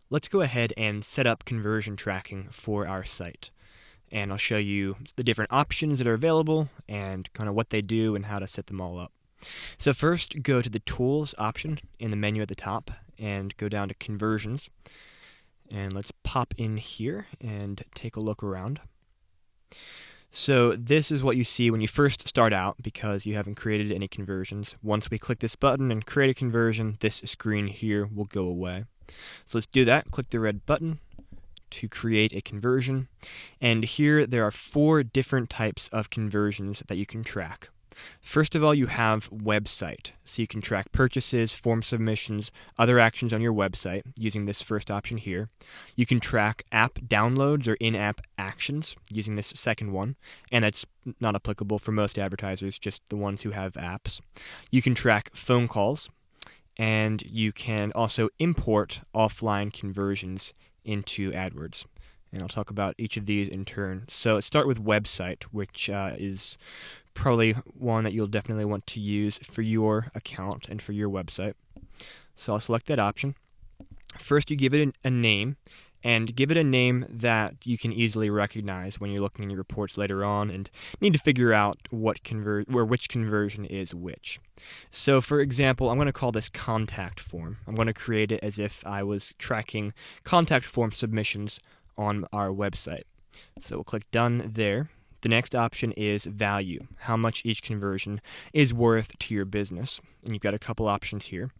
Let's go ahead and set up conversion tracking for our site. And I'll show you the different options that are available and kind of what they do and how to set them all up. So first, go to the Tools option in the menu at the top and go down to Conversions. And let's pop in here and take a look around. So this is what you see when you first start out because you haven't created any conversions. Once we click this button and create a conversion, this screen here will go away. So let's do that. Click the red button to create a conversion. And here there are 4 different types of conversions that you can track. First of all, you have website. So you can track purchases, form submissions, other actions on your website using this first option here. You can track app downloads or in-app actions using this second one, and that's not applicable for most advertisers, just the ones who have apps. You can track phone calls, and you can also import offline conversions into AdWords. And I'll talk about each of these in turn. So let's start with website, which is probably one that you'll definitely want to use for your account and for your website. So I'll select that option. First, you give it a name, and give it a name that you can easily recognize when you're looking in your reports later on and need to figure out which conversion is which. So for example, I'm going to call this contact form. I'm going to create it as if I was tracking contact form submissions on our website. So we'll click Done there. The next option is value, how much each conversion is worth to your business. And you've got a couple options here.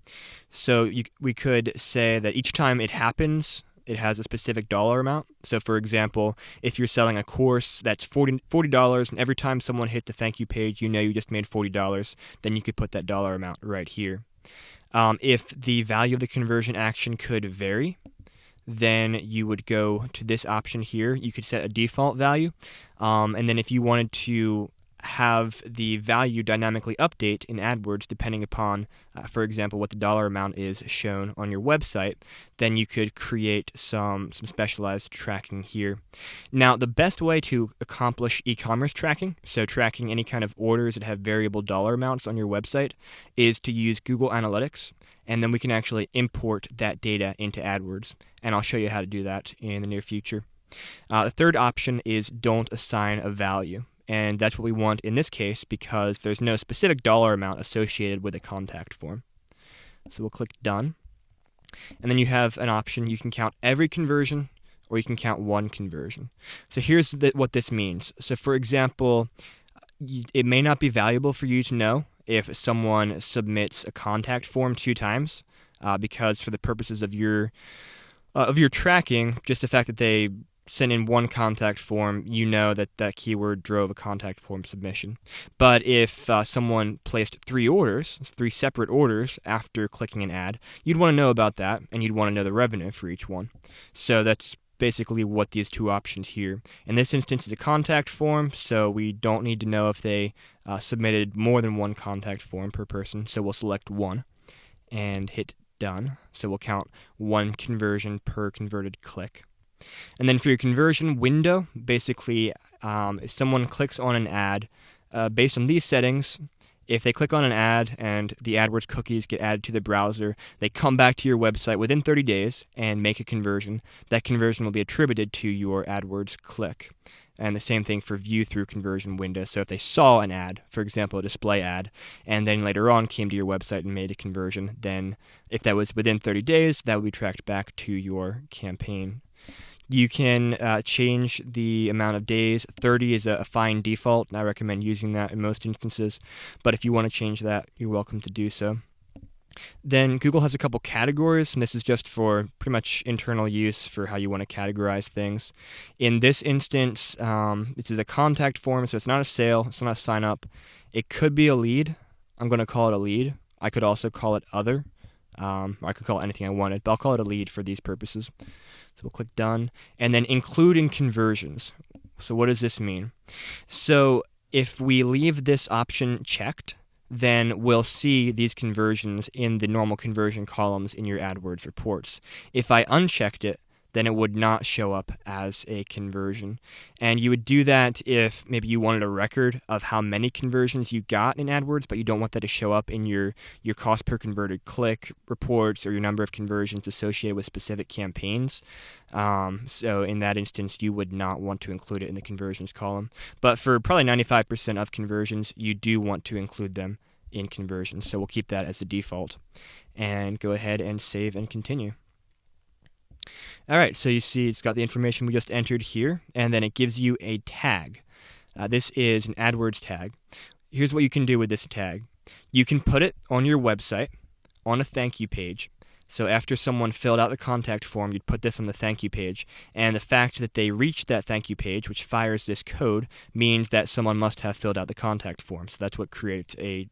So we could say that each time it happens, it has a specific dollar amount. So for example, if you're selling a course that's $40 and every time someone hits the thank you page, you know you just made $40, then you could put that dollar amount right here. If the value of the conversion action could vary, then you would go to this option here. You could set a default value, and then if you wanted to have the value dynamically update in AdWords depending upon, for example, what the dollar amount is shown on your website, then you could create some specialized tracking here. Now, the best way to accomplish e-commerce tracking, so tracking any kind of orders that have variable dollar amounts on your website, is to use Google Analytics, and then we can actually import that data into AdWords, and I'll show you how to do that in the near future. The third option is don't assign a value. And that's what we want in this case because there's no specific dollar amount associated with a contact form. So we'll click Done. And then you have an option. You can count every conversion or you can count one conversion. So here's what this means. So for example, it may not be valuable for you to know if someone submits a contact form 2 times because for the purposes of your tracking, just the fact that they send in one contact form, you know that that keyword drove a contact form submission. But if someone placed 3 separate orders after clicking an ad, you'd want to know about that, and you'd want to know the revenue for each one. So that's basically what these 2 options here. In this instance, is a contact form, so we don't need to know if they submitted more than 1 contact form per person. So we'll select 1 and hit Done. So we'll count 1 conversion per converted click. And then for your conversion window, basically, if someone clicks on an ad, based on these settings, if they click on an ad and the AdWords cookies get added to the browser, they come back to your website within 30 days and make a conversion. That conversion will be attributed to your AdWords click. And the same thing for view through conversion window. So if they saw an ad, for example, a display ad, and then later on came to your website and made a conversion, then if that was within 30 days, that would be tracked back to your campaign. You can change the amount of days. 30 is a fine default, and I recommend using that in most instances. But if you want to change that, you're welcome to do so. Then Google has a couple categories, and this is just for pretty much internal use for how you want to categorize things. In this instance, this is a contact form, so it's not a sale, it's not a sign up. It could be a lead. I'm going to call it a lead. I could also call it other. I could call it anything I wanted, but I'll call it a lead for these purposes. So we'll click Done. And then including conversions. So what does this mean? So if we leave this option checked, then we'll see these conversions in the normal conversion columns in your AdWords reports. If I unchecked it, then it would not show up as a conversion. And you would do that if maybe you wanted a record of how many conversions you got in AdWords, but you don't want that to show up in your cost per converted click reports or your number of conversions associated with specific campaigns. So in that instance, you would not want to include it in the conversions column. But for probably 95% of conversions, you do want to include them in conversions. So we'll keep that as the default. And go ahead and save and continue. All right, so you see it's got the information we just entered here, and then it gives you a tag. This is an AdWords tag. Here's what you can do with this tag. You can put it on your website on a thank you page. So after someone filled out the contact form, you'd put this on the thank you page. And the fact that they reached that thank you page, which fires this code, means that someone must have filled out the contact form. So that's what creates a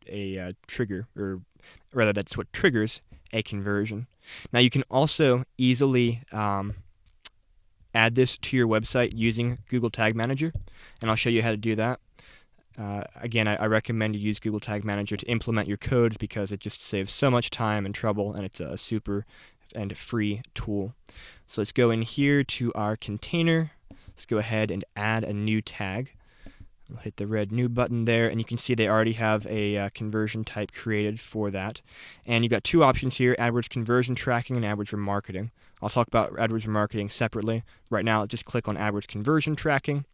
trigger, or rather that's what triggers a conversion. Now you can also easily add this to your website using Google Tag Manager, and I'll show you how to do that. Again, I recommend you use Google Tag Manager to implement your codes because it just saves so much time and trouble, and it's a super and free tool. So let's go in here to our container. Let's go ahead and add a new tag. We'll hit the red new button there, and you can see they already have a conversion type created for that. And you've got two options here, AdWords conversion tracking and AdWords remarketing. I'll talk about AdWords remarketing separately. Right now, just click on AdWords conversion tracking,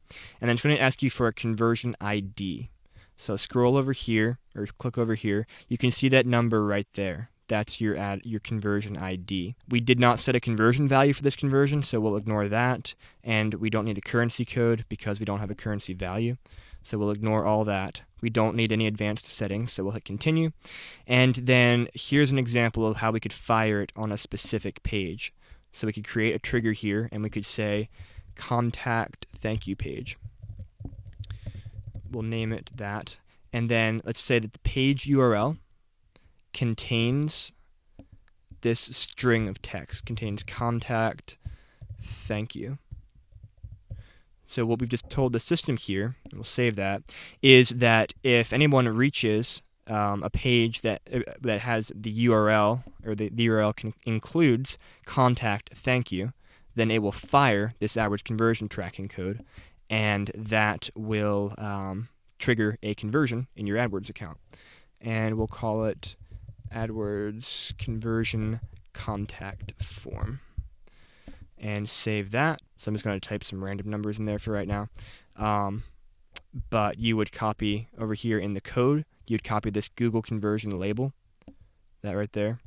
and then it's going to ask you for a conversion ID. So scroll over here, or click over here. You can see that number right there. That's your conversion ID. We did not set a conversion value for this conversion, so we'll ignore that. And we don't need a currency code because we don't have a currency value. So we'll ignore all that. We don't need any advanced settings, so we'll hit continue. And then here's an example of how we could fire it on a specific page. So we could create a trigger here, and we could say contact thank you page. We'll name it that. And then let's say that the page URL contains this string of text, contains contact thank you. So what we've just told the system here, and we'll save that, is that if anyone reaches a page that has the URL, or the URL includes contact thank you, then it will fire this AdWords conversion tracking code, and that will trigger a conversion in your AdWords account. And we'll call it AdWords conversion contact form. And save that. So I'm just going to type some random numbers in there for right now. But you would copy over here in the code, you'd copy this Google conversion label, that right there,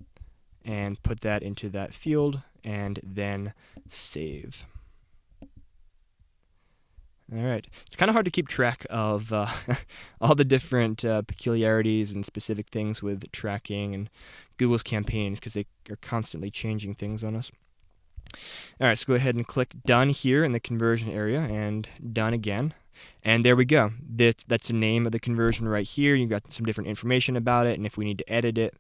and put that into that field, and then save. All right. It's kind of hard to keep track of all the different peculiarities and specific things with tracking and Google's campaigns because they are constantly changing things on us. All right, so go ahead and click Done here in the conversion area, and Done again. And there we go. That's the name of the conversion right here. You've got some different information about it, and if we need to edit it,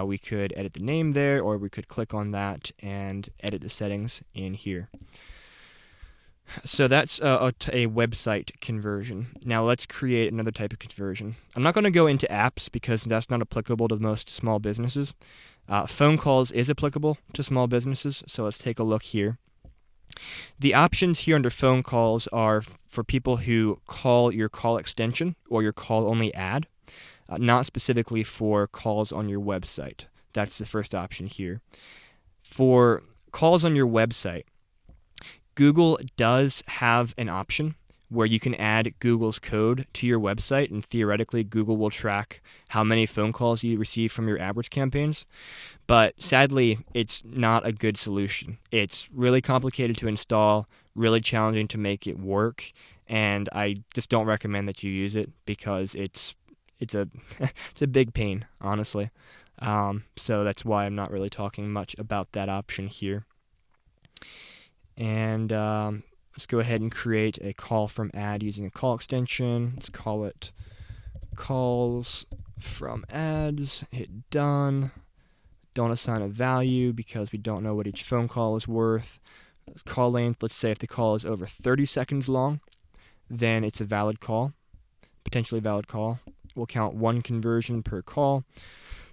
we could edit the name there, or we could click on that and edit the settings in here. So that's a website conversion. Now let's create another type of conversion. I'm not going to go into apps because that's not applicable to most small businesses. Phone calls is applicable to small businesses, so let's take a look here. The options here under phone calls are for people who call your call extension or your call-only ad, not specifically for calls on your website. That's the first option here. For calls on your website, Google does have an option where you can add Google's code to your website, and theoretically Google will track how many phone calls you receive from your AdWords campaigns. But sadly, it's not a good solution. It's really complicated to install, really challenging to make it work, and I just don't recommend that you use it because it's a it's a big pain, honestly. So that's why I'm not really talking much about that option here. And let's go ahead and create a call from ad using a call extension. Let's call it calls from ads. Hit done. Don't assign a value because we don't know what each phone call is worth. Call length, let's say if the call is over 30 seconds long, then it's a valid call, potentially valid call. We'll count one conversion per call.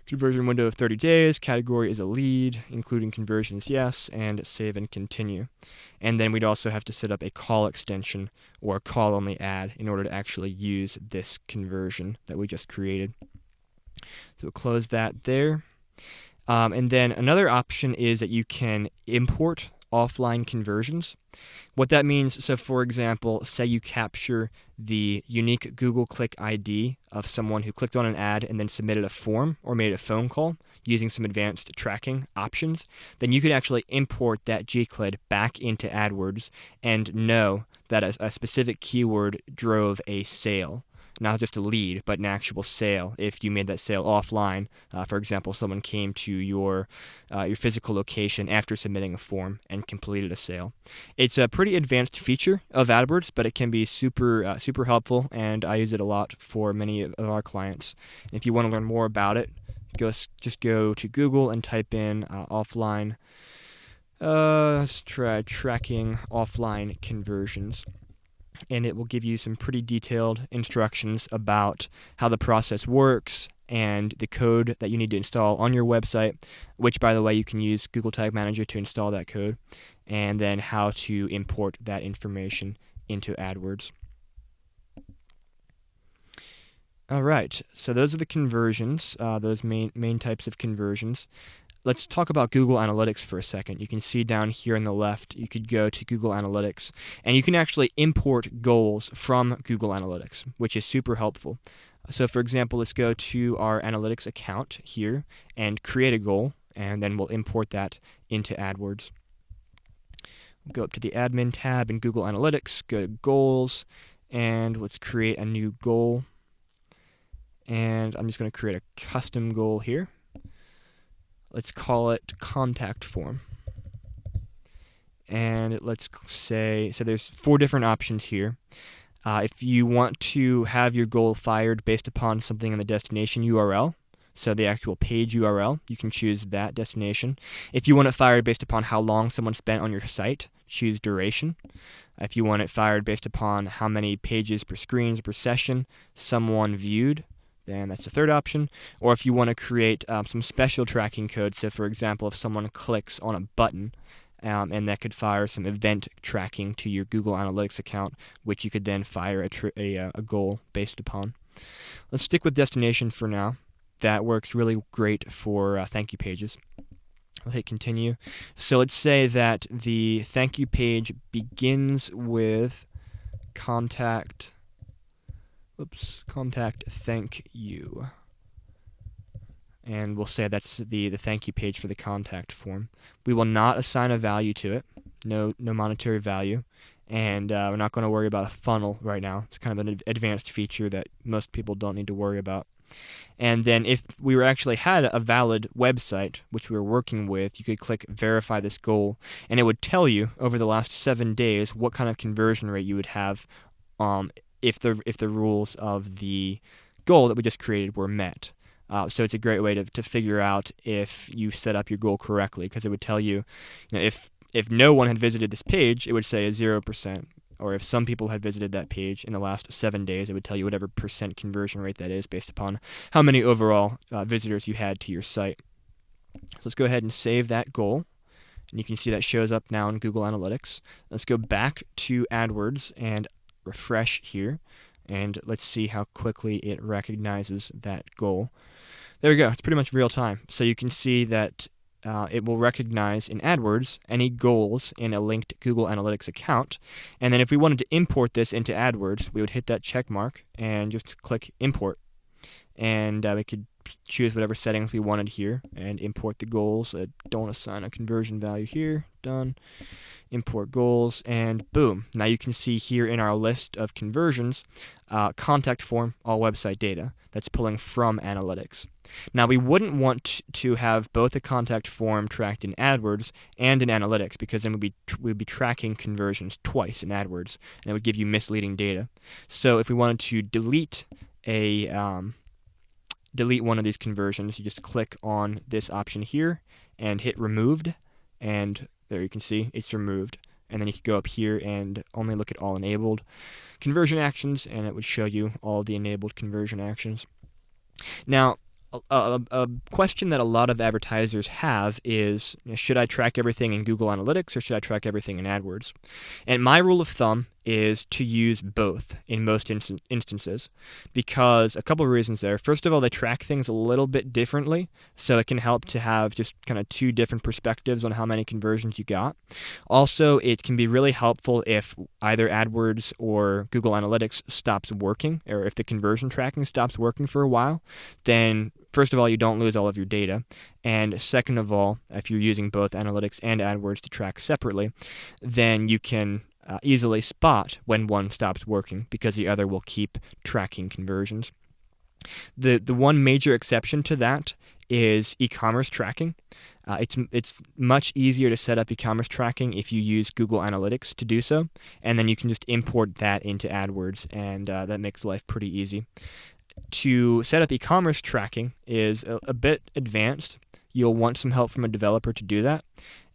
Conversion window of 30 days, category is a lead, including conversions, yes, and save and continue. And then we'd also have to set up a call extension or a call-only ad in order to actually use this conversion that we just created. So we'll close that there. And then another option is that you can import offline conversions. What that means, so for example, say you capture the unique Google Click ID of someone who clicked on an ad and then submitted a form or made a phone call using some advanced tracking options, then you could actually import that GCLID back into AdWords and know that a specific keyword drove a sale. Not just a lead, but an actual sale. If you made that sale offline, for example, someone came to your physical location after submitting a form and completed a sale. It's a pretty advanced feature of AdWords, but it can be super helpful, and I use it a lot for many of our clients. If you want to learn more about it, just go to Google and type in offline. Let's try tracking offline conversions. And it will give you some pretty detailed instructions about how the process works and the code that you need to install on your website, which, by the way, you can use Google Tag Manager to install that code, and then how to import that information into AdWords. All right, so those are the conversions, those main types of conversions. Let's talk about Google Analytics for a second. You can see down here on the left, you could go to Google Analytics, and you can actually import goals from Google Analytics, which is super helpful. So for example, let's go to our Analytics account here and create a goal, and then we'll import that into AdWords. We'll go up to the Admin tab in Google Analytics, go to Goals, and let's create a new goal. And I'm just going to create a custom goal here. Let's call it contact form. And let's say, so there's 4 different options here. If you want to have your goal fired based upon something in the destination URL, so the actual page URL, you can choose that destination. If you want it fired based upon how long someone spent on your site, choose duration. If you want it fired based upon how many pages per screens per session someone viewed, then that's the third option. Or if you want to create some special tracking code, so for example, if someone clicks on a button, and that could fire some event tracking to your Google Analytics account, which you could then fire a goal based upon. Let's stick with destination for now. That works really great for thank you pages. I'll hit continue. So let's say that the thank you page begins with contact thank you. And we'll say that's the thank you page for the contact form. We will not assign a value to it, no monetary value, and we're not going to worry about a funnel right now. It's kind of an advanced feature that most people don't need to worry about. And then if we actually had a valid website, which we were working with, you could click verify this goal, and it would tell you over the last 7 days what kind of conversion rate you would have if the rules of the goal that we just created were met. So it's a great way to figure out if you set up your goal correctly, because it would tell you, if no one had visited this page, it would say a 0%. Or if some people had visited that page in the last 7 days, it would tell you whatever percent conversion rate that is based upon how many overall visitors you had to your site. So let's go ahead and save that goal. And you can see that shows up now in Google Analytics. Let's go back to AdWords and refresh here. And let's see how quickly it recognizes that goal. There we go. It's pretty much real time. So you can see that it will recognize in AdWords any goals in a linked Google Analytics account. And then if we wanted to import this into AdWords, we would hit that check mark and just click import. And we could choose whatever settings we wanted here and import the goals. Don't assign a conversion value here. Done. Import goals, and boom. Now you can see here in our list of conversions, contact form, all website data. That's pulling from analytics. Now we wouldn't want to have both a contact form tracked in AdWords and in analytics, because then we'd be tracking conversions twice in AdWords, and it would give you misleading data. So if we wanted to delete one of these conversions, you just click on this option here and hit removed, and there you can see it's removed. And then you could go up here and only look at all enabled conversion actions, and it would show you all the enabled conversion actions. Now, a question that a lot of advertisers have is, should I track everything in Google Analytics or should I track everything in AdWords? And my rule of thumb is to use both in most instances, because a couple of reasons there. First of all, they track things a little bit differently, so it can help to have just kind of two different perspectives on how many conversions you got. Also, it can be really helpful if either AdWords or Google Analytics stops working, or if the conversion tracking stops working for a while. Then first of all, you don't lose all of your data, and second of all, if you're using both Analytics and AdWords to track separately, then you can easily spot when one stops working, because the other will keep tracking conversions. The one major exception to that is e-commerce tracking. It's much easier to set up e-commerce tracking if you use Google Analytics to do so, and then you can just import that into AdWords, and that makes life pretty easy. To set up e-commerce tracking is a bit advanced. You'll want some help from a developer to do that,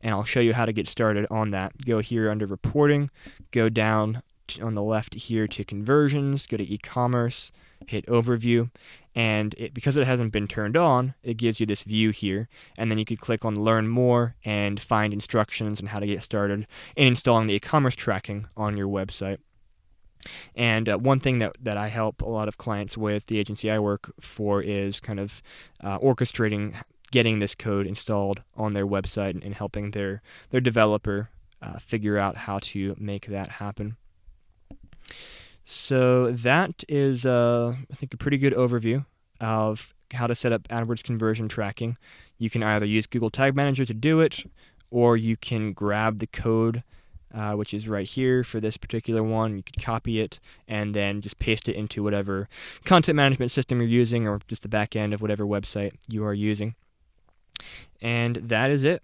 and I'll show you how to get started on that. Go here under reporting, go down on the left here to conversions, go to e-commerce, hit overview, and because it hasn't been turned on, it gives you this view here, and then you could click on learn more and find instructions on how to get started in installing the e-commerce tracking on your website. And one thing that I help a lot of clients with, the agency I work for, is kind of orchestrating getting this code installed on their website and helping their developer figure out how to make that happen. So that is, I think, a pretty good overview of how to set up AdWords conversion tracking. You can either use Google Tag Manager to do it, or you can grab the code, which is right here for this particular one. You could copy it and then just paste it into whatever content management system you're using, or just the back end of whatever website you are using. And that is it.